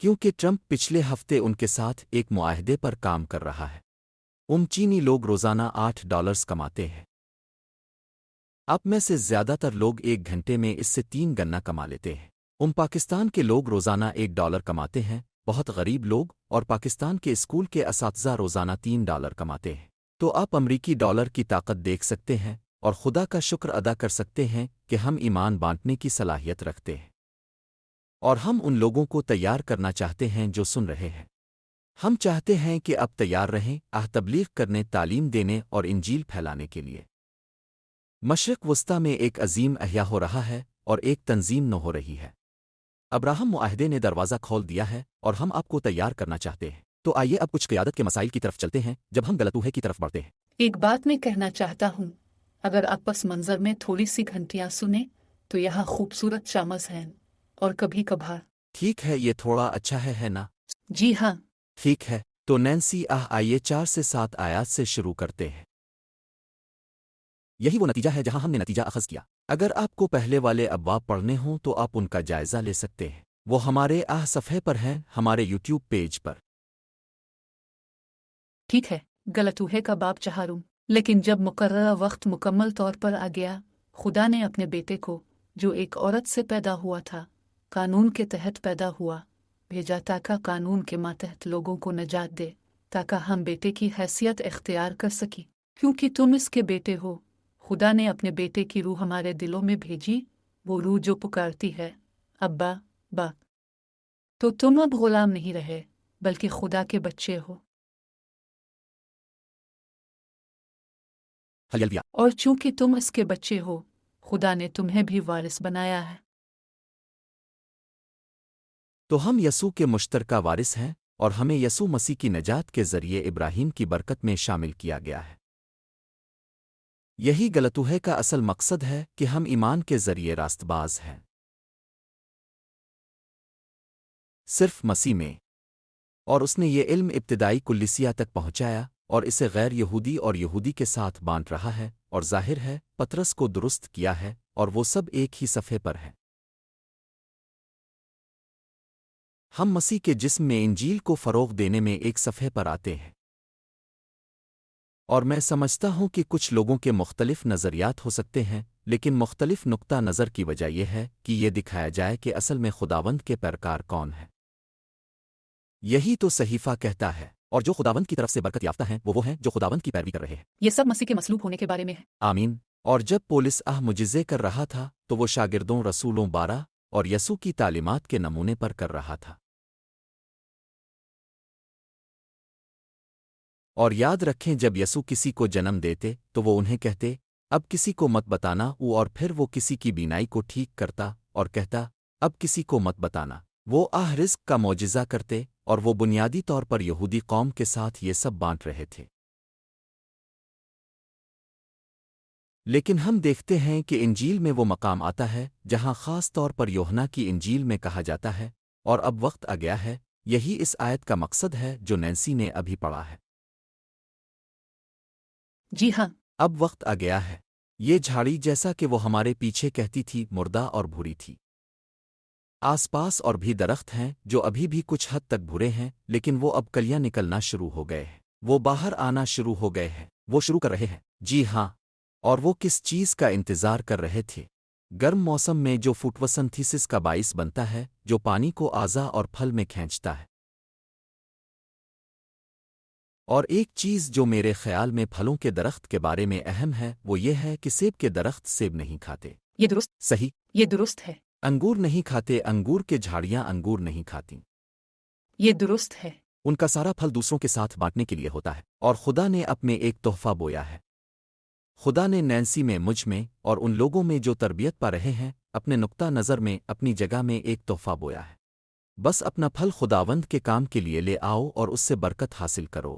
کیونکہ ٹرمپ پچھلے ہفتے ان کے ساتھ ایک معاہدے پر کام کر رہا ہے۔ چینی لوگ روزانہ $8 کماتے ہیں۔ اب میں سے زیادہ تر لوگ ایک گھنٹے میں اس سے 3 گنا کما لیتے ہیں۔ پاکستان کے لوگ روزانہ $1 کماتے ہیں، بہت غریب لوگ، اور پاکستان کے اسکول کے اساتذہ روزانہ $3 کماتے ہیں۔ تو آپ امریکی ڈالر کی طاقت دیکھ سکتے ہیں اور خدا کا شکر ادا کر سکتے ہیں کہ ہم ایمان بانٹنے کی صلاحیت رکھتے ہیں، اور ہم ان لوگوں کو تیار کرنا چاہتے ہیں جو سن رہے ہیں۔ ہم چاہتے ہیں کہ اب تیار رہیں تبلیغ کرنے، تعلیم دینے اور انجیل پھیلانے کے لیے۔ مشرق وسطی میں ایک عظیم احیا ہو رہا ہے اور ایک تنظیم نہ ہو رہی ہے۔ ابراہم معاہدے نے دروازہ کھول دیا ہے اور ہم آپ کو تیار کرنا چاہتے ہیں۔ تو آئیے اب کچھ قیادت کے مسائل کی طرف چلتے ہیں جب ہم غلطوہے کی طرف بڑھتے ہیں۔ ایک بات میں کہنا چاہتا ہوں، اگر آپ پس منظر میں تھوڑی سی گھنٹیاں سنیں تو یہاں خوبصورت شامس ہیں اور کبھی کبھار۔ ٹھیک ہے، یہ تھوڑا اچھا ہے نا؟ جی ہاں، ٹھیک ہے، تو نینسی آئیے 4 سے 7 آیات سے شروع کرتے ہیں۔ یہی وہ نتیجہ ہے جہاں ہم نے نتیجہ اخذ کیا۔ اگر آپ کو پہلے والے ابواب پڑھنے ہوں تو آپ ان کا جائزہ لے سکتے ہیں، وہ ہمارے صفحے پر ہیں، ہمارے یوٹیوب پیج پر۔ ٹھیک ہے، غلطوہے کا باب 4۔ لیکن جب مقررہ وقت مکمل طور پر آ گیا، خدا نے اپنے بیٹے کو، جو ایک عورت سے پیدا ہوا تھا، قانون کے تحت پیدا ہوا، بھیجا تاکہ قانون کے ماتحت لوگوں کو نجات دے، تاکہ ہم بیٹے کی حیثیت اختیار کر سکیں۔ کیونکہ تم اس کے بیٹے ہو، خدا نے اپنے بیٹے کی روح ہمارے دلوں میں بھیجی، وہ روح جو پکارتی ہے، ابا، باپ۔ تو تم اب غلام نہیں رہے، بلکہ خدا کے بچے ہو۔ ہلیلویا۔ اور چونکہ تم اس کے بچے ہو، خدا نے تمہیں بھی وارث بنایا ہے۔ تو ہم یسوع کے مشترکہ وارث ہیں، اور ہمیں یسوع مسیح کی نجات کے ذریعے ابراہیم کی برکت میں شامل کیا گیا ہے۔ یہی غلطوہے کا اصل مقصد ہے کہ ہم ایمان کے ذریعے راست باز ہیں، صرف مسیح میں، اور اس نے یہ علم ابتدائی کلیسیا تک پہنچایا اور اسے غیر یہودی اور یہودی کے ساتھ بانٹ رہا ہے، اور ظاہر ہے پطرس کو درست کیا ہے، اور وہ سب ایک ہی صفحے پر ہیں۔ ہم مسیح کے جسم میں انجیل کو فروغ دینے میں ایک صفحے پر آتے ہیں، اور میں سمجھتا ہوں کہ کچھ لوگوں کے مختلف نظریات ہو سکتے ہیں، لیکن مختلف نقطہ نظر کی وجہ یہ ہے کہ یہ دکھایا جائے کہ اصل میں خداوند کے پیروکار کون ہیں۔ یہی تو صحیفہ کہتا ہے، اور جو خداوند کی طرف سے برکت یافتہ ہیں وہ ہیں جو خداوند کی پیروی کر رہے ہیں۔ یہ سب مسیح کے مصلوب ہونے کے بارے میں ہے۔ آمین۔ اور جب پولس معجزے کر رہا تھا تو وہ شاگردوں، رسولوں 12 اور یسوع کی تعلیمات کے نمونے پر کر رہا تھا۔ اور یاد رکھیں، جب یسوع کسی کو جنم دیتے تو وہ انہیں کہتے، اب کسی کو مت بتانا، اور پھر وہ کسی کی بینائی کو ٹھیک کرتا اور کہتا، اب کسی کو مت بتانا۔ وہ رزق کا معجزہ کرتے، اور وہ بنیادی طور پر یہودی قوم کے ساتھ یہ سب بانٹ رہے تھے۔ لیکن ہم دیکھتے ہیں کہ انجیل میں وہ مقام آتا ہے جہاں خاص طور پر یوحنا کی انجیل میں کہا جاتا ہے، اور اب وقت آ گیا ہے، یہی اس آیت کا مقصد ہے جو نینسی نے ابھی پڑھا ہے۔ جی ہاں، اب وقت آ گیا ہے۔ یہ جھاڑی، جیسا کہ وہ ہمارے پیچھے کہتی تھی، مردہ اور بھوری تھی۔ آس پاس اور بھی درخت ہیں جو ابھی بھی کچھ حد تک بھورے ہیں، لیکن وہ اب کلیاں نکلنا شروع ہو گئے ہیں، وہ باہر آنا شروع ہو گئے ہیں، وہ شروع کر رہے ہیں۔ جی ہاں، اور وہ کس چیز کا انتظار کر رہے تھے؟ گرم موسم میں جو فوٹوسنتھیسس کا باعث بنتا ہے، جو پانی کو اعضاء اور پھل میں کھینچتا ہے۔ اور ایک چیز جو میرے خیال میں پھلوں کے درخت کے بارے میں اہم ہے، وہ یہ ہے کہ سیب کے درخت سیب نہیں کھاتے۔ یہ درست، صحیح۔ یہ درست ہے، انگور نہیں کھاتے، انگور کے جھاڑیاں انگور نہیں کھاتیں۔ یہ درست ہے۔ ان کا سارا پھل دوسروں کے ساتھ بانٹنے کے لیے ہوتا ہے، اور خدا نے اب میں ایک تحفہ بویا ہے۔ خدا نے نینسی میں، مجھ میں، اور ان لوگوں میں جو تربیت پا رہے ہیں، اپنے نقطہ نظر میں، اپنی جگہ میں ایک تحفہ بویا ہے۔ بس اپنا پھل خداوند کے کام کے لیے لے آؤ اور اس سے برکت حاصل کرو۔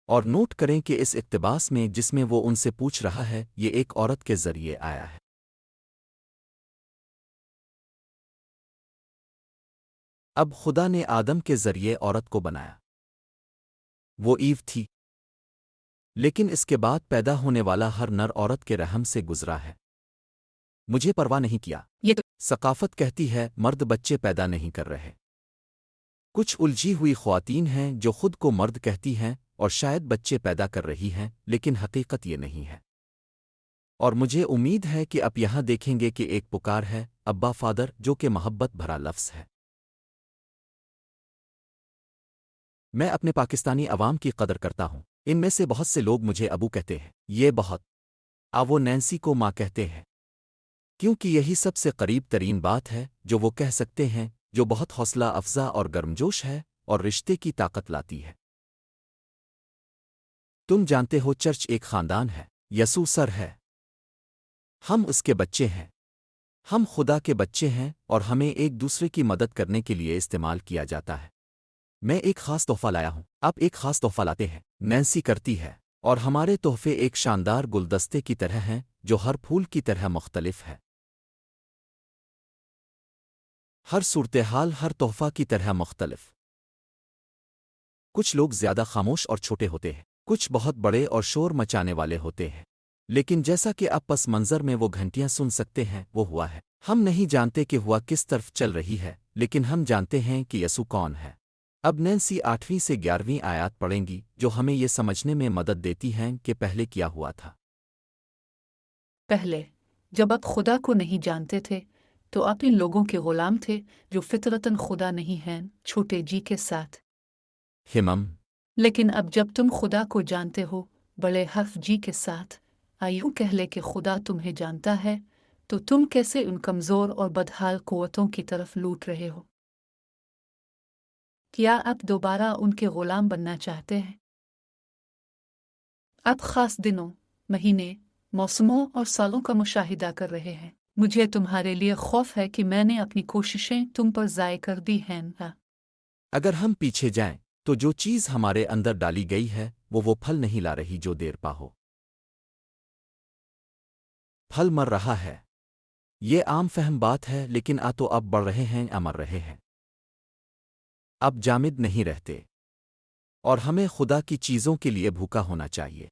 اور نوٹ کریں کہ اس اقتباس میں جس میں وہ ان سے پوچھ رہا ہے، یہ ایک عورت کے ذریعے آیا ہے۔ اب خدا نے آدم کے ذریعے عورت کو بنایا، وہ ایو تھی، لیکن اس کے بعد پیدا ہونے والا ہر نر عورت کے رحم سے گزرا ہے۔ مجھے پرواہ نہیں کیا۔ یہ تو ثقافت کہتی ہے مرد بچے پیدا نہیں کر رہے۔ کچھ الجھی ہوئی خواتین ہیں جو خود کو مرد کہتی ہیں اور شاید بچے پیدا کر رہی ہیں، لیکن حقیقت یہ نہیں ہے۔ اور مجھے امید ہے کہ آپ یہاں دیکھیں گے کہ ایک پکار ہے، ابا فادر، جو کہ محبت بھرا لفظ ہے۔ میں اپنے پاکستانی عوام کی قدر کرتا ہوں۔ ان میں سے بہت سے لوگ مجھے ابو کہتے ہیں، یہ بہت وہ نینسی کو ماں کہتے ہیں، کیونکہ یہی سب سے قریب ترین بات ہے جو وہ کہہ سکتے ہیں، جو بہت حوصلہ افزا اور گرمجوش ہے اور رشتے کی طاقت لاتی ہے۔ تم جانتے ہو چرچ ایک خاندان ہے، یسوع سر ہے، ہم اس کے بچے ہیں، ہم خدا کے بچے ہیں اور ہمیں ایک دوسرے کی مدد کرنے کے لیے استعمال کیا جاتا ہے۔ میں ایک خاص تحفہ لایا ہوں، آپ ایک خاص تحفہ لاتے ہیں، نینسی کرتی ہے، اور ہمارے تحفے ایک شاندار گلدستے کی طرح ہیں جو ہر پھول کی طرح مختلف ہے۔ ہر صورتحال ہر تحفہ کی طرح مختلف۔ کچھ لوگ زیادہ خاموش اور چھوٹے ہوتے ہیں، کچھ بہت بڑے اور شور مچانے والے ہوتے ہیں، لیکن جیسا کہ آپ پس منظر میں وہ گھنٹیاں سن سکتے ہیں، وہ ہوا ہے۔ ہم نہیں جانتے کہ ہوا کس طرف چل رہی ہے، لیکن ہم جانتے ہیں کہ یسوع کون ہے۔ اب نینسی 8ویں سے 11ویں آیات پڑھیں گی جو ہمیں یہ سمجھنے میں مدد دیتی ہیں کہ پہلے کیا ہوا تھا۔ پہلے جب آپ خدا کو نہیں جانتے تھے تو آپ ان لوگوں کے غلام تھے جو فطرتاً خدا نہیں ہیں، چھوٹے جی کے ساتھ۔ ہمم لیکن اب جب تم خدا کو جانتے ہو بڑے حرف جی کے ساتھ، آئیوں کہہ لے کہ خدا تمہیں جانتا ہے، تو تم کیسے ان کمزور اور بدحال قوتوں کی طرف لوٹ رہے ہو؟ کیا آپ دوبارہ ان کے غلام بننا چاہتے ہیں؟ آپ خاص دنوں، مہینے، موسموں اور سالوں کا مشاہدہ کر رہے ہیں۔ مجھے تمہارے لیے خوف ہے کہ میں نے اپنی کوششیں تم پر ضائع کر دی ہیں۔ اگر ہم پیچھے جائیں تو جو چیز ہمارے اندر ڈالی گئی ہے وہ پھل نہیں لا رہی جو دیر پا ہو۔ پھل مر رہا ہے۔ یہ عام فہم بات ہے، لیکن تو اب بڑھ رہے ہیں، مر رہے ہیں۔ اب جامد نہیں رہتے، اور ہمیں خدا کی چیزوں کے لیے بھوکا ہونا چاہیے۔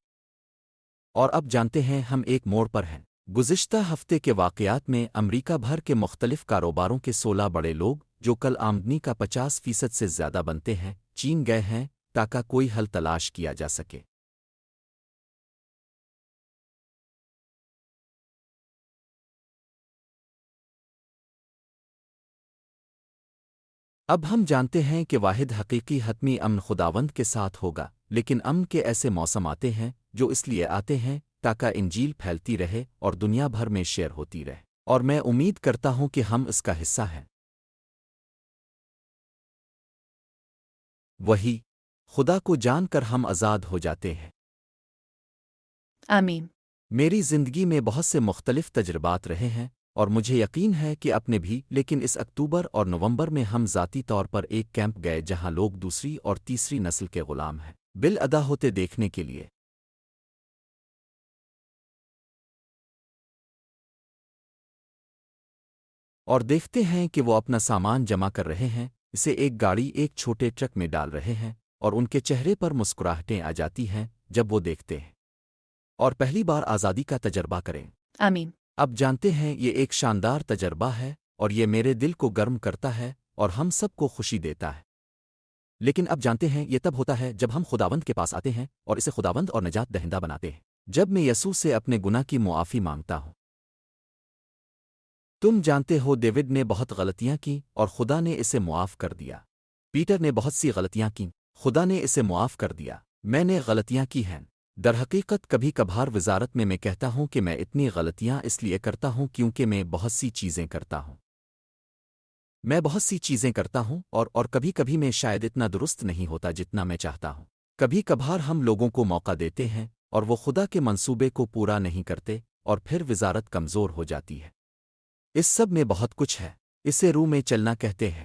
اور اب جانتے ہیں ہم ایک موڑ پر ہیں۔ گزشتہ ہفتے کے واقعات میں امریکہ بھر کے مختلف کاروباروں کے 16 بڑے لوگ جو کل آمدنی کا 50% سے زیادہ بنتے ہیں، چین گئے ہیں تاکہ کوئی حل تلاش کیا جا سکے۔ اب ہم جانتے ہیں کہ واحد حقیقی حتمی امن خداوند کے ساتھ ہوگا، لیکن امن کے ایسے موسم آتے ہیں جو اس لیے آتے ہیں تاکہ انجیل پھیلتی رہے اور دنیا بھر میں شیئر ہوتی رہے، اور میں امید کرتا ہوں کہ ہم اس کا حصہ ہیں۔ وہی خدا کو جان کر ہم آزاد ہو جاتے ہیں۔ آمین۔ میری زندگی میں بہت سے مختلف تجربات رہے ہیں، اور مجھے یقین ہے کہ اپنے بھی، لیکن اس اکتوبر اور نومبر میں ہم ذاتی طور پر ایک کیمپ گئے جہاں لوگ دوسری اور تیسری نسل کے غلام ہیں، بل ادا ہوتے دیکھنے کے لیے۔ اور دیکھتے ہیں کہ وہ اپنا سامان جمع کر رہے ہیں، اسے ایک گاڑی ایک چھوٹے ٹرک میں ڈال رہے ہیں، اور ان کے چہرے پر مسکراہٹیں آ جاتی ہیں جب وہ دیکھتے ہیں اور پہلی بار آزادی کا تجربہ کریں۔ آمین۔ اب جانتے ہیں یہ ایک شاندار تجربہ ہے، اور یہ میرے دل کو گرم کرتا ہے اور ہم سب کو خوشی دیتا ہے۔ لیکن اب جانتے ہیں یہ تب ہوتا ہے جب ہم خداوند کے پاس آتے ہیں اور اسے خداوند اور نجات دہندہ بناتے ہیں۔ جب میں یسوع سے اپنے گناہ کی معافی مانگتا ہوں۔ تم جانتے ہو ڈیوڈ نے بہت غلطیاں کیں اور خدا نے اسے معاف کر دیا۔ پیٹر نے بہت سی غلطیاں کیں، خدا نے اسے معاف کر دیا۔ میں نے غلطیاں کی ہیں۔ درحقیقت کبھی کبھار وزارت میں کہتا ہوں کہ میں اتنی غلطیاں اس لیے کرتا ہوں کیونکہ میں بہت سی چیزیں کرتا ہوں۔ میں بہت سی چیزیں کرتا ہوں اور کبھی کبھی میں شاید اتنا درست نہیں ہوتا جتنا میں چاہتا ہوں۔ کبھی کبھار ہم لوگوں کو موقع دیتے ہیں اور وہ خدا کے منصوبے کو پورا نہیں کرتے، اور پھر وزارت کمزور ہو جاتی ہے۔ اس سب میں بہت کچھ ہے، اسے روح میں چلنا کہتے ہیں۔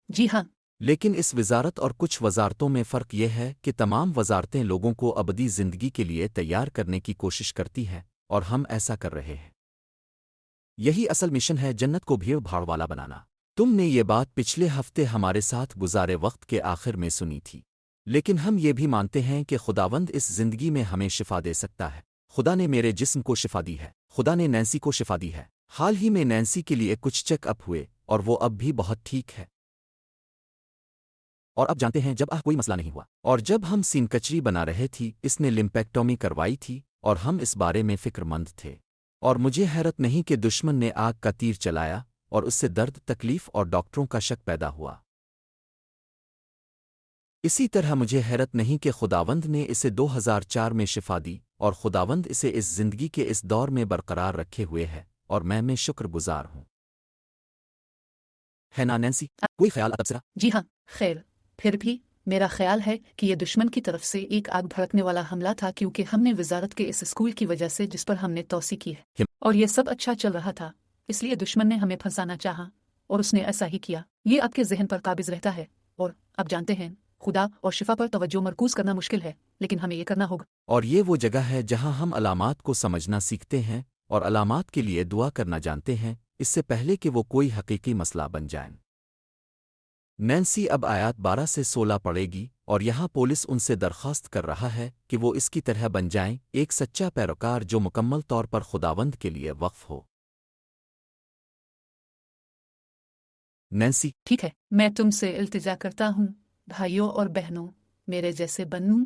جی ہاں۔ لیکن اس وزارت اور کچھ وزارتوں میں فرق یہ ہے کہ تمام وزارتیں لوگوں کو ابدی زندگی کے لیے تیار کرنے کی کوشش کرتی ہیں، اور ہم ایسا کر رہے ہیں۔ یہی اصل مشن ہے، جنت کو بھیڑ بھاڑ والا بنانا۔ تم نے یہ بات پچھلے ہفتے ہمارے ساتھ گزارے وقت کے آخر میں سنی تھی، لیکن ہم یہ بھی مانتے ہیں کہ خداوند اس زندگی میں ہمیں شفا دے سکتا ہے۔ خدا نے میرے جسم کو شفا دی ہے، خدا نے نینسی کو شفا دی ہے۔ حال ہی میں نینسی کے لیے کچھ چیک اپ ہوئے اور وہ اب بھی بہت ٹھیک ہے۔ اور اب جانتے ہیں جب کوئی مسئلہ نہیں ہوا اور جب ہم سین کچری بنا رہے تھی اس نے لمپیکٹومی کروائی تھی اور ہم اس بارے میں فکر مند تھے اور مجھے حیرت نہیں کہ دشمن نے آگ کا تیر چلایا اور اس سے درد تکلیف اور ڈاکٹروں کا شک پیدا ہوا اسی طرح مجھے حیرت نہیں کہ خداوند نے اسے 2004 میں شفا دی اور خداوند اسے اس زندگی کے اس دور میں برقرار رکھے ہوئے ہے اور میں شکر گزار ہوں ہے نا نینسی کوئی خیال تبصرہ جی ہاں، خیر، پھر بھی میرا خیال ہے کہ یہ دشمن کی طرف سے ایک آگ بھڑکنے والا حملہ تھا، کیونکہ ہم نے وزارت کے اس اسکول کی وجہ سے جس پر ہم نے توسیع کی ہے اور یہ سب اچھا چل رہا تھا، اس لیے دشمن نے ہمیں پھنسانا چاہا اور اس نے ایسا ہی کیا۔ یہ آپ کے ذہن پر قابض رہتا ہے اور آپ جانتے ہیں خدا اور شفا پر توجہ مرکوز کرنا مشکل ہے، لیکن ہمیں یہ کرنا ہوگا۔ اور یہ وہ جگہ ہے جہاں ہم علامات کو سمجھنا سیکھتے ہیں اور علامات کے لیے دعا کرنا جانتے ہیں اس سے پہلے کہ وہ کوئی حقیقی مسئلہ بن جائیں۔ نینسی اب آیات 12 سے 16 پڑھے گی اور یہاں پولیس ان سے درخواست کر رہا ہے کہ وہ اس کی طرح بن جائیں، ایک سچا پیروکار جو مکمل طور پر خداوند کے لیے وقف ہو۔ نینسی ٹھیک ہے، میں تم سے التجا کرتا ہوں بھائیوں اور بہنوں، میرے جیسے بنوں،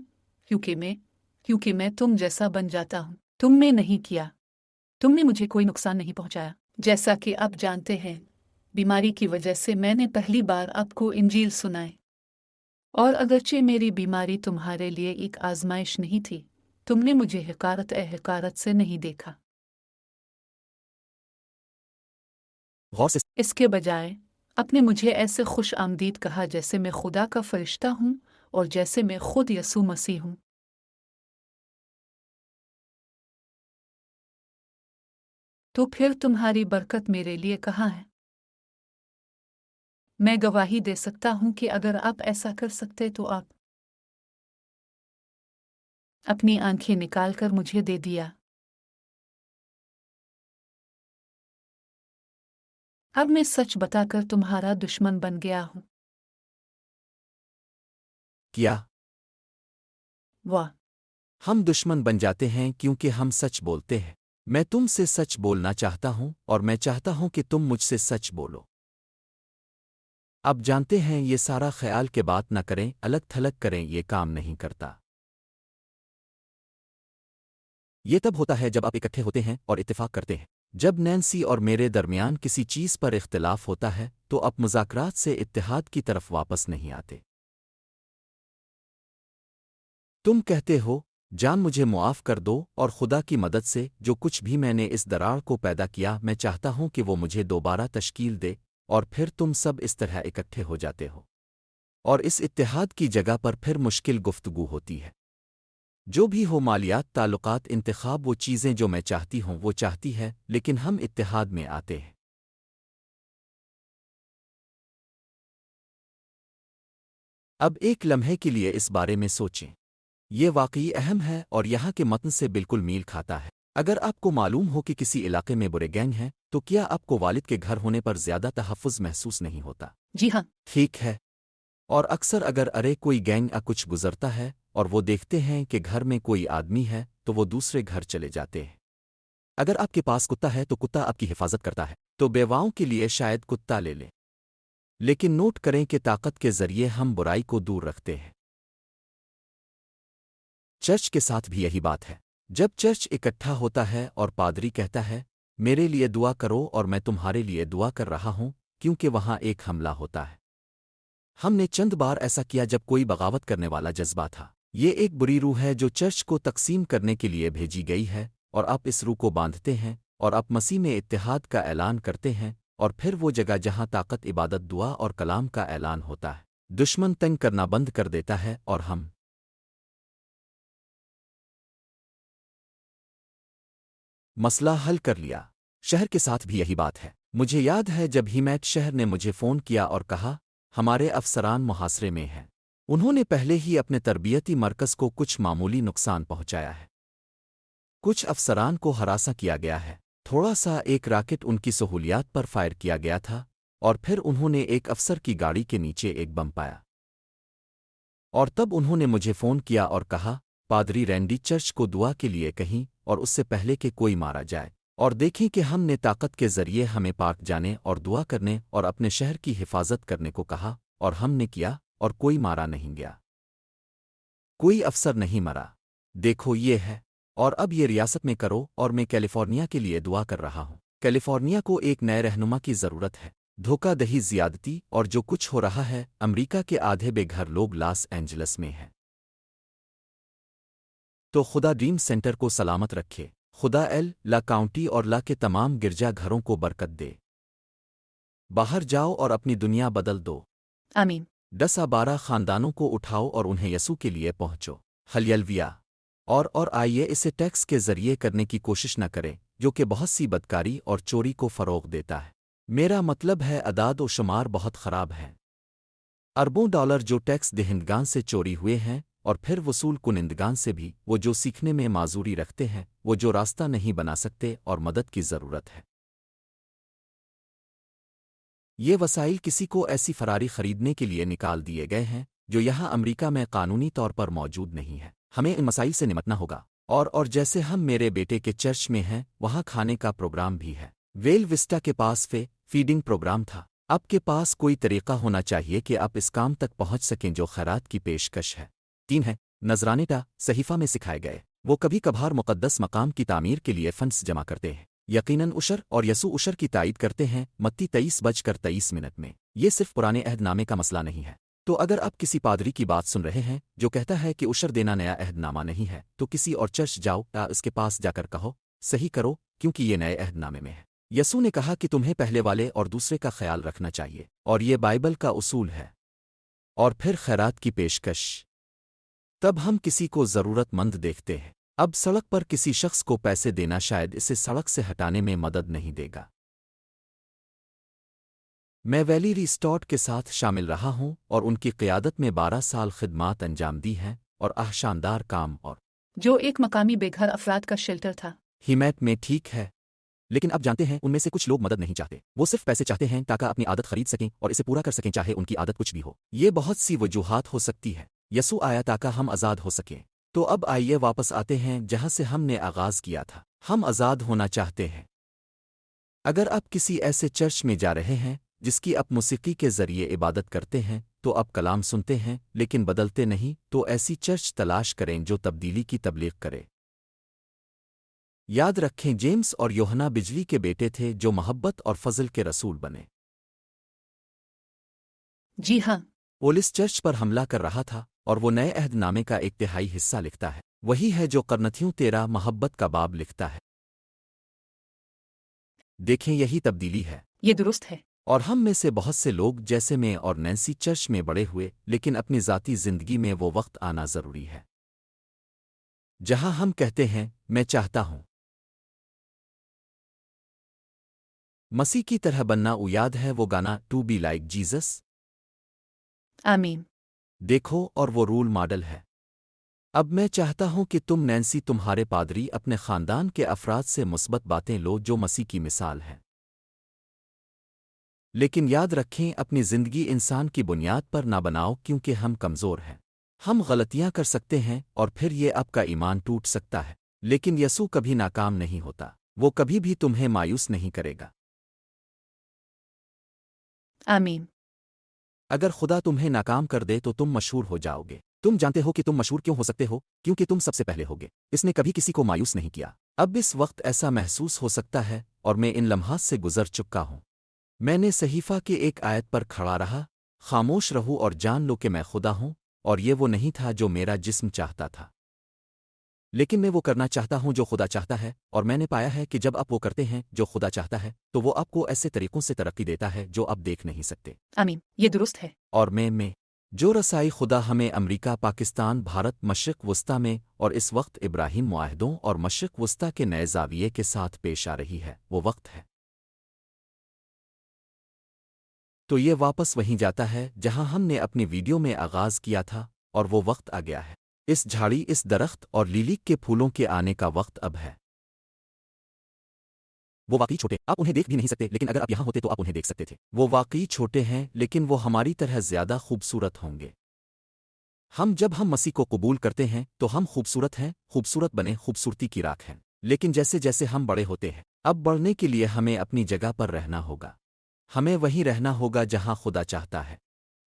کیونکہ میں تم جیسا بن جاتا ہوں۔ تم نے نہیں کیا، تم نے مجھے کوئی نقصان نہیں پہنچایا، جیسا کہ آپ جانتے ہیں بیماری کی وجہ سے میں نے پہلی بار آپ کو انجیل سنائے، اور اگرچہ میری بیماری تمہارے لیے ایک آزمائش نہیں تھی، تم نے مجھے حقارت سے نہیں دیکھا۔ غور سے اس کے بجائے آپ نے مجھے ایسے خوش آمدید کہا جیسے میں خدا کا فرشتہ ہوں اور جیسے میں خود یسوع مسیح ہوں۔ تو پھر تمہاری برکت میرے لیے کہاں ہے؟ میں گواہی دے سکتا ہوں کہ اگر آپ ایسا کر سکتے تو آپ اپنی آنکھیں نکال کر مجھے دے دیا۔ اب میں سچ بتا کر تمہارا دشمن بن گیا ہوں۔ کیا واہ! ہم دشمن بن جاتے ہیں کیونکہ ہم سچ بولتے ہیں۔ میں تم سے سچ بولنا چاہتا ہوں اور میں چاہتا ہوں کہ تم مجھ سے سچ بولو۔ اب جانتے ہیں یہ سارا خیال کے بات نہ کریں، الگ تھلگ کریں، یہ کام نہیں کرتا۔ یہ تب ہوتا ہے جب آپ اکٹھے ہوتے ہیں اور اتفاق کرتے ہیں۔ جب نینسی اور میرے درمیان کسی چیز پر اختلاف ہوتا ہے تو آپ مذاکرات سے اتحاد کی طرف واپس نہیں آتے۔ تم کہتے ہو جان مجھے معاف کر دو اور خدا کی مدد سے جو کچھ بھی میں نے اس دراڑ کو پیدا کیا میں چاہتا ہوں کہ وہ مجھے دوبارہ تشکیل دے، اور پھر تم سب اس طرح اکٹھے ہو جاتے ہو اور اس اتحاد کی جگہ پر پھر مشکل گفتگو ہوتی ہے۔ جو بھی ہو، مالیات، تعلقات، انتخاب، وہ چیزیں جو میں چاہتی ہوں وہ چاہتی ہے، لیکن ہم اتحاد میں آتے ہیں۔ اب ایک لمحے کے لیے اس بارے میں سوچیں، یہ واقعی اہم ہے اور یہاں کے متن سے بالکل میل کھاتا ہے۔ اگر آپ کو معلوم ہو کہ کسی علاقے میں برے گینگ ہیں تو کیا آپ کو والد کے گھر ہونے پر زیادہ تحفظ محسوس نہیں ہوتا؟ جی ہاں، ٹھیک ہے، اور اکثر اگر کوئی گینگ کچھ گزرتا ہے اور وہ دیکھتے ہیں کہ گھر میں کوئی آدمی ہے تو وہ دوسرے گھر چلے جاتے ہیں۔ اگر آپ کے پاس کتا ہے تو کتا آپ کی حفاظت کرتا ہے، تو بیواؤں کے لیے شاید کتا لے لیں۔ لیکن نوٹ کریں کہ طاقت کے ذریعے ہم برائی کو دور رکھتے ہیں۔ چرچ کے ساتھ بھی یہی بات ہے۔ جب چرچ اکٹھا ہوتا ہے اور پادری کہتا ہے میرے لیے دعا کرو اور میں تمہارے لیے دعا کر رہا ہوں، کیونکہ وہاں ایک حملہ ہوتا ہے۔ ہم نے چند بار ایسا کیا جب کوئی بغاوت کرنے والا جذبہ تھا۔ یہ ایک بری روح ہے جو چرچ کو تقسیم کرنے کے لیے بھیجی گئی ہے، اور آپ اس روح کو باندھتے ہیں اور آپ مسیح میں اتحاد کا اعلان کرتے ہیں، اور پھر وہ جگہ جہاں طاقت، عبادت، دعا اور کلام کا اعلان ہوتا ہے، دشمن تنگ کرنا بند کر دیتا ہے اور ہم مسئلہ حل کر لیا۔ شہر کے ساتھ بھی یہی بات ہے۔ مجھے یاد ہے جب ہیمیٹ شہر نے مجھے فون کیا اور کہا ہمارے افسران محاصرے میں ہیں، انہوں نے پہلے ہی اپنے تربیتی مرکز کو کچھ معمولی نقصان پہنچایا ہے، کچھ افسران کو ہراساں کیا گیا ہے، تھوڑا سا ایک راکٹ ان کی سہولیات پر فائر کیا گیا تھا، اور پھر انہوں نے ایک افسر کی گاڑی کے نیچے ایک بم پایا، اور تب انہوں نے مجھے فون کیا اور کہا پادری رینڈی چرچ کو دعا کے لیے کہیں اور اس سے پہلے کہ کوئی مارا جائے، اور دیکھیں کہ ہم نے طاقت کے ذریعے ہمیں پاک جانے اور دعا کرنے اور اپنے شہر کی حفاظت کرنے کو کہا، اور ہم نے کیا، اور کوئی مارا نہیں گیا، کوئی افسر نہیں مرا۔ دیکھو یہ ہے، اور اب یہ ریاست میں کرو، اور میں کیلیفورنیا کے لیے دعا کر رہا ہوں۔ کیلیفورنیا کو ایک نئے رہنما کی ضرورت ہے۔ دھوکہ دہی، زیادتی اور جو کچھ ہو رہا ہے، امریکہ کے آدھے بے گھر لوگ لاس اینجلس میں ہیں۔ تو خدا ڈریم سینٹر کو سلامت رکھے، خدا لا کاؤنٹی اور لا کے تمام گرجا گھروں کو برکت دے۔ باہر جاؤ اور اپنی دنیا بدل دو۔ آمین۔ 10-12 خاندانوں کو اٹھاؤ اور انہیں یسوع کے لیے پہنچو۔ ہلیلویا۔ اور آئیے اسے ٹیکس کے ذریعے کرنے کی کوشش نہ کریں، جو کہ بہت سی بدکاری اور چوری کو فروغ دیتا ہے۔ میرا مطلب ہے اعداد و شمار بہت خراب ہیں۔ اربوں ڈالر جو ٹیکس دہندگان سے چوری ہوئے ہیں، اور پھر وصول کنندگان سے بھی، وہ جو سیکھنے میں معذوری رکھتے ہیں، وہ جو راستہ نہیں بنا سکتے اور مدد کی ضرورت ہے۔ یہ وسائل کسی کو ایسی فراری خریدنے کے لیے نکال دیے گئے ہیں جو یہاں امریکہ میں قانونی طور پر موجود نہیں ہے۔ ہمیں ان مسائل سے نمٹنا ہوگا، اور جیسے ہم میرے بیٹے کے چرچ میں ہیں، وہاں کھانے کا پروگرام بھی ہے۔ ویل وسٹا کے پاس فیڈنگ پروگرام تھا۔ آپ کے پاس کوئی طریقہ ہونا چاہیے کہ آپ اس کام تک پہنچ سکیں جو خیرات کی پیشکش ہے۔ 3 ہے، نذرانیٹا صحیفہ میں سکھائے گئے۔ وہ کبھی کبھار مقدس مقام کی تعمیر کے لیے فنڈز جمع کرتے ہیں، یقیناً عشر، اور یسوع عشر کی تائید کرتے ہیں، متی 23:23 میں۔ یہ صرف پرانے عہد نامے کا مسئلہ نہیں ہے۔ تو اگر آپ کسی پادری کی بات سن رہے ہیں جو کہتا ہے کہ عشر دینا نیا عہد نامہ نہیں ہے، تو کسی اور چرچ جاؤ یا اس کے پاس جا کر کہو، صحیح کرو، کیونکہ یہ نئے عہد نامے میں ہے۔ یسوع نے کہا کہ تمہیں پہلے والے اور دوسرے کا خیال رکھنا چاہیے، اور یہ بائبل کا اصول ہے۔ اور پھر خیرات کی پیشکش۔ تب ہم کسی کو ضرورت مند دیکھتے ہیں۔ اب سڑک پر کسی شخص کو پیسے دینا شاید اسے سڑک سے ہٹانے میں مدد نہیں دے گا۔ میں ویلیری اسٹاٹ کے ساتھ شامل رہا ہوں اور ان کی قیادت میں 12 سال خدمات انجام دی ہیں، اور شاندار کام، اور جو ایک مقامی بے گھر افراد کا شیلٹر تھا۔ حمایت میں ٹھیک ہے، لیکن اب جانتے ہیں ان میں سے کچھ لوگ مدد نہیں چاہتے، وہ صرف پیسے چاہتے ہیں تاکہ اپنی عادت خرید سکیں اور اسے پورا کر سکیں، چاہے ان کی عادت کچھ بھی ہو۔ یہ بہت سی وجوہات ہو سکتی ہے۔ یسوع آیا تاکہ ہم آزاد ہو سکیں۔ تو اب آئیے واپس آتے ہیں جہاں سے ہم نے آغاز کیا تھا۔ ہم آزاد ہونا چاہتے ہیں۔ اگر آپ کسی ایسے چرچ میں جا رہے ہیں جس کی آپ موسیقی کے ذریعے عبادت کرتے ہیں، تو آپ کلام سنتے ہیں لیکن بدلتے نہیں، تو ایسی چرچ تلاش کریں جو تبدیلی کی تبلیغ کرے۔ یاد رکھیں، جیمس اور یوحنا بجلی کے بیٹے تھے جو محبت اور فضل کے رسول بنے۔ جی ہاں۔ پولس چرچ پر حملہ کر رہا تھا، اور وہ نئے عہد نامے کا ایک تہائی حصہ لکھتا ہے۔ وہی ہے جو قرنتھیوں 13 محبت کا باب لکھتا ہے۔ دیکھیں، یہی تبدیلی ہے۔ یہ درست ہے۔ اور ہم میں سے بہت سے لوگ جیسے میں اور نینسی چرچ میں بڑے ہوئے، لیکن اپنی ذاتی زندگی میں وہ وقت آنا ضروری ہے جہاں ہم کہتے ہیں، میں چاہتا ہوں مسیح کی طرح بننا۔ یاد ہے وہ گانا ٹو بی لائک جیزس؟ آمین۔ دیکھو، اور وہ رول ماڈل ہے۔ اب میں چاہتا ہوں کہ تم نینسی، تمہارے پادری، اپنے خاندان کے افراد سے مثبت باتیں لو جو مسیح کی مثال ہے۔ لیکن یاد رکھیں، اپنی زندگی انسان کی بنیاد پر نہ بناؤ، کیونکہ ہم کمزور ہیں۔ ہم غلطیاں کر سکتے ہیں، اور پھر یہ آپ کا ایمان ٹوٹ سکتا ہے، لیکن یسوع کبھی ناکام نہیں ہوتا۔ وہ کبھی بھی تمہیں مایوس نہیں کرے گا۔ آمین۔ اگر خدا تمہیں ناکام کر دے تو تم مشہور ہو جاؤ گے۔ تم جانتے ہو کہ تم مشہور کیوں ہو سکتے ہو؟ کیونکہ تم سب سے پہلے ہوگے۔ اس نے کبھی کسی کو مایوس نہیں کیا۔ اب اس وقت ایسا محسوس ہو سکتا ہے، اور میں ان لمحات سے گزر چکا ہوں۔ میں نے صحیفہ کی ایک آیت پر کھڑا رہا، خاموش رہو اور جان لو کہ میں خدا ہوں، اور یہ وہ نہیں تھا جو میرا جسم چاہتا تھا، لیکن میں وہ کرنا چاہتا ہوں جو خدا چاہتا ہے، اور میں نے پایا ہے کہ جب آپ وہ کرتے ہیں جو خدا چاہتا ہے، تو وہ آپ کو ایسے طریقوں سے ترقی دیتا ہے جو آپ دیکھ نہیں سکتے۔ آمین۔ یہ درست ہے۔ اور میں جو رسائی خدا ہمیں امریکہ، پاکستان، بھارت، مشرق وسطی میں، اور اس وقت ابراہیم معاہدوں اور مشرق وسطی کے نئے زاویے کے ساتھ پیش آ رہی ہے، وہ وقت ہے۔ تو یہ واپس وہیں جاتا ہے جہاں ہم نے اپنی ویڈیو میں آغاز کیا تھا، اور وہ وقت آ گیا ہے۔ اس جھاڑی، اس درخت اور لیلیک کے پھولوں کے آنے کا وقت اب ہے۔ وہ واقعی چھوٹے، آپ انہیں دیکھ بھی نہیں سکتے، لیکن اگر آپ یہاں ہوتے تو آپ انہیں دیکھ سکتے تھے۔ وہ واقعی چھوٹے ہیں، لیکن وہ ہماری طرح زیادہ خوبصورت ہوں گے۔ جب ہم مسیح کو قبول کرتے ہیں تو ہم خوبصورت ہیں، خوبصورت بنے، خوبصورتی کی راکھ ہیں۔ لیکن جیسے جیسے ہم بڑے ہوتے ہیں، اب بڑھنے کے لیے ہمیں اپنی جگہ پر رہنا ہوگا۔ ہمیں وہیں رہنا ہوگا جہاں خدا چاہتا ہے۔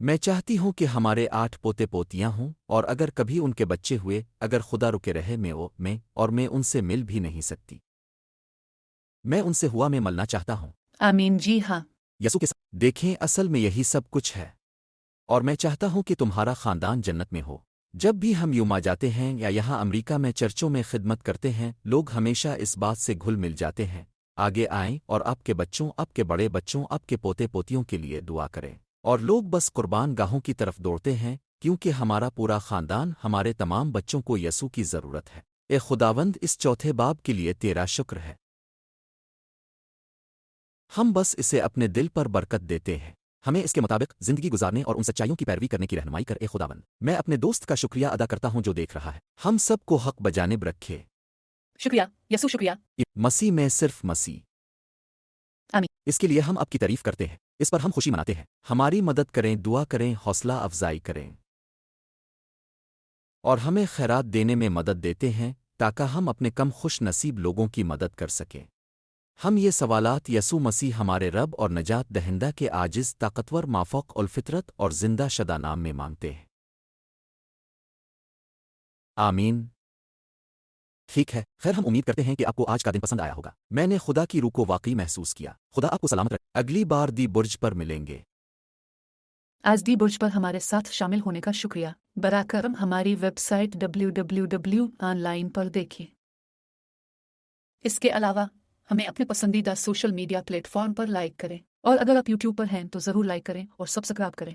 میں چاہتی ہوں کہ ہمارے 8 پوتے پوتیاں ہوں، اور اگر کبھی ان کے بچے ہوئے، اگر خدا رکے رہے میں ان سے مل بھی نہیں سکتی، میں ان سے ہوا میں ملنا چاہتا ہوں۔ آمین جی ہاں۔ یسوع کے ساتھ دیکھیں، اصل میں یہی سب کچھ ہے، اور میں چاہتا ہوں کہ تمہارا خاندان جنت میں ہو۔ جب بھی ہم یوما جاتے ہیں یا یہاں امریکہ میں چرچوں میں خدمت کرتے ہیں، لوگ ہمیشہ اس بات سے گھل مل جاتے ہیں، آگے آئیں اور آپ کے بچوں، آپ کے بڑے بچوں، آپ کے پوتے پوتیوں کے لیے دعا کریں، اور لوگ بس قربان گاہوں کی طرف دوڑتے ہیں، کیونکہ ہمارا پورا خاندان، ہمارے تمام بچوں کو یسوع کی ضرورت ہے۔ اے خداوند، اس چوتھے باب کے لیے تیرا شکر ہے۔ ہم بس اسے اپنے دل پر برکت دیتے ہیں، ہمیں اس کے مطابق زندگی گزارنے اور ان سچائیوں کی پیروی کرنے کی رہنمائی کر۔ اے خداوند، میں اپنے دوست کا شکریہ ادا کرتا ہوں جو دیکھ رہا ہے، ہم سب کو حق بجانب رکھے۔ شکریہ یسوع، شکریہ۔ مسیح میں صرف مسیح، آمین۔ اس کے لیے ہم آپ کی تعریف کرتے ہیں، اس پر ہم خوشی مناتے ہیں۔ ہماری مدد کریں، دعا کریں، حوصلہ افزائی کریں، اور ہمیں خیرات دینے میں مدد دیتے ہیں تاکہ ہم اپنے کم خوش نصیب لوگوں کی مدد کر سکیں۔ ہم یہ سوالات یسوع مسیح ہمارے رب اور نجات دہندہ کے عاجز، طاقتور، مافوق الفطرت اور زندہ شدہ نام میں مانگتے ہیں۔ آمین۔ ٹھیک ہے، خیر، ہم امید کرتے ہیں کہ آپ کو آج کا دن پسند آیا ہوگا۔ میں نے خدا کی روح کو واقعی محسوس کیا۔ خدا آپ کو سلامت رکھے۔ اگلی بار دی برج پر ملیں گے۔ آج دی برج پر ہمارے ساتھ شامل ہونے کا شکریہ۔ براہ کرم ہماری ویب سائٹ www.online پر دیکھیں۔ اس کے علاوہ ہمیں اپنے پسندیدہ سوشل میڈیا پلیٹ فارم پر لائک کریں، اور اگر آپ یوٹیوب پر ہیں تو ضرور لائک کریں اور سبسکرائب کریں۔